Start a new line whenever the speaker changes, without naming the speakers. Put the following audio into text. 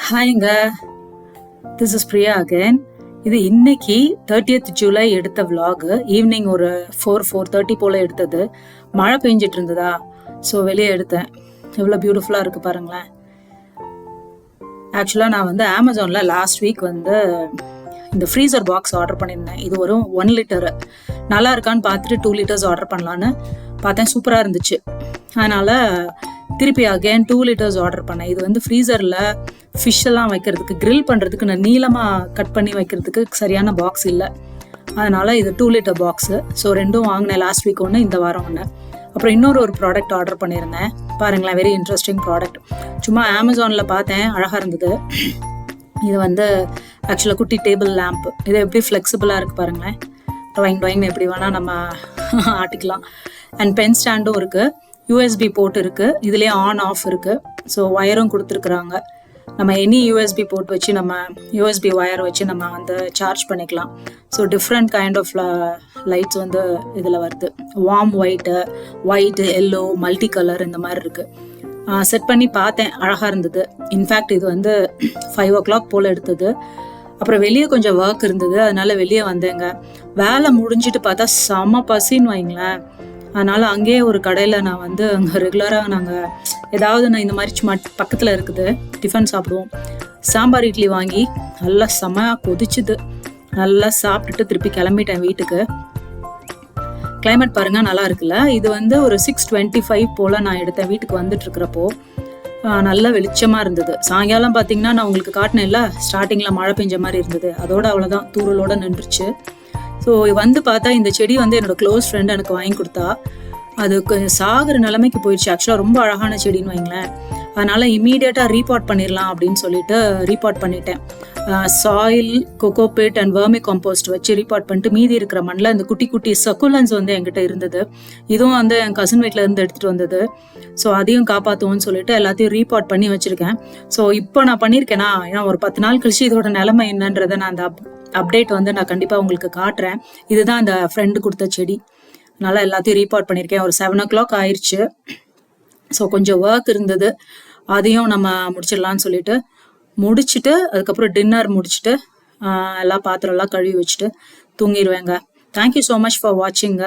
ஹாய்ங்க, this is Priya again. இது இன்னைக்கு 30th July எடுத்த vlog. ஈவினிங் ஒரு 4:30 போல் எடுத்தது. மழை பெஞ்சிட்டு இருந்ததா, ஸோ வெளியே எடுத்தேன். எவ்வளோ பியூட்டிஃபுல்லாக இருக்குது பாருங்களேன். ஆக்சுவலாக நான் வந்து அமேசானில் லாஸ்ட் வீக் வந்து இந்த ஃப்ரீசர் பாக்ஸ் ஆர்டர் பண்ணியிருந்தேன். இது ஒரு 1 லிட்டரு நல்லா இருக்கான்னு பார்த்துட்டு 2 லிட்டர்ஸ் ஆர்டர் பண்ணலான்னு பார்த்தேன். சூப்பராக இருந்துச்சு. அதனால் திருப்பி அகேன் 2 லிட்டர்ஸ் ஆர்டர் பண்ணேன். இது வந்து ஃப்ரீசரில் ஃபிஷ்ஷெல்லாம் வைக்கிறதுக்கு, கிரில் பண்ணுறதுக்கு, நான் நீளமாக கட் பண்ணி வைக்கிறதுக்கு சரியான பாக்ஸ் இல்லை. அதனால் இது 2 லிட்டர் பாக்ஸு. ஸோ ரெண்டும் வாங்கினேன். லாஸ்ட் வீக் ஒன்று, இந்த வாரம் ஒன்று. அப்புறம் இன்னொரு ப்ராடக்ட் ஆர்டர் பண்ணியிருந்தேன். பாருங்களேன், வெரி இன்ட்ரெஸ்டிங் ப்ராடக்ட். சும்மா அமேசானில் பார்த்தேன், அழகாக இருந்தது. இது வந்து ஆக்சுவலாக குட்டி டேபிள் லேம்ப். இது எப்படி ஃப்ளெக்சிபிளாக இருக்குது பாருங்களேன். ட்ராயிங் எப்படி வேணால் நம்ம ஆட்டிக்கலாம். அண்ட் பென் ஸ்டாண்டும் இருக்குது. யூஎஸ்பி போர்ட் இருக்குது. இதுலேயே ஆன் ஆஃப் இருக்குது. ஸோ ஒயரும் கொடுத்துருக்குறாங்க. நம்ம எனி யூஎஸ்பி போர்ட் வச்சு, நம்ம யூஎஸ்பி ஒயர் வச்சு நம்ம வந்து சார்ஜ் பண்ணிக்கலாம். So different kind of lights வந்து இதில் வருது. Warm white, yellow, multi colour இந்த மாதிரி இருக்குது. செட் பண்ணி பார்த்தேன், அழகாக இருந்தது. இன்ஃபேக்ட் இது வந்து 5 o'clock போல் எடுத்தது. அப்புறம் வெளியே கொஞ்சம் ஒர்க் இருந்தது, அதனால வெளியே வந்தேங்க. வேலை முடிஞ்சிட்டு பார்த்தா செம பசின்னு வைங்களேன். அதனால் அங்கேயே ஒரு கடையில் நான் வந்து அங்கே ரெகுலராக நாங்கள் ஏதாவது நான் இந்த மாதிரி சும்மா பக்கத்தில் இருக்குது டிஃபன் சாப்பிடுவோம். சாம்பார் இட்லி வாங்கி நல்லா செமையாக கொதிச்சுது. நல்லா சாப்பிட்டுட்டு திருப்பி கிளம்பிட்டேன் வீட்டுக்கு. கிளைமேட் பாருங்கள், நல்லா இருக்குல்ல. இது வந்து ஒரு 6:25 போல் நான் எடுத்தேன். வீட்டுக்கு வந்துட்டு இருக்கிறப்போ நல்ல வெளிச்சமாக இருந்தது. சாயங்காலம் பார்த்தீங்கன்னா நான் உங்களுக்கு காட்டினேன்ல, ஸ்டார்டிங்கில் மழை பெஞ்ச மாதிரி இருந்தது. அதோட அவ்வளோதான், தூரலோடு நின்றுச்சு. ஸோ வந்து பார்த்தா இந்த செடி வந்து என்னோடய க்ளோஸ் ஃப்ரெண்ட் எனக்கு வாங்கி கொடுத்தா. அது சாகிற நிலைமைக்கு போயிடுச்சு. ஆக்சுவலாக ரொம்ப அழகான செடின்னு வைங்களேன். அதனால் இம்மீடியட்டாக ரீபாட் பண்ணிடலாம் அப்படின்னு சொல்லிட்டு ரீபாட் பண்ணிட்டேன். Soil, cocopeat and vermi compost வச்சு ரீபாட் பண்ணிட்டு மீதி இருக்கிற மண்ணில் இந்த குட்டி குட்டி சக்குலன்ஸ் வந்து என்கிட்ட இருந்தது. இதுவும் வந்து என் கசின் வீட்டில் இருந்து எடுத்துகிட்டு வந்தது. ஸோ அதையும் காப்பாற்றுவோன்னு சொல்லிட்டு எல்லாத்தையும் ரீபாட் பண்ணி வச்சுருக்கேன். ஸோ இப்போ நான் பண்ணியிருக்கேன்னா, ஏன்னா ஒரு 10 நாள் கழிச்சு இதோட நிலைமை என்னன்றதை நான் அந்த அப்டேட் வந்து நான் கண்டிப்பாக உங்களுக்கு காட்டுறேன். இதுதான் அந்த ஃப்ரெண்டு கொடுத்த செடி. அதனால் எல்லாத்தையும் ரீபாட் பண்ணியிருக்கேன். ஒரு 7 o'clock ஆயிடுச்சு. ஸோ கொஞ்சம் ஒர்க் இருந்தது, அதையும் நம்ம முடிச்சிடலான்னு சொல்லிட்டு முடிச்சுட்டு அதுக்கப்புறம் டின்னர் முடிச்சுட்டு எல்லா பாத்திரம்லாம் கழுவி வச்சுட்டு தூங்கிடுவேங்க. Thank you so much for வாட்சிங்க.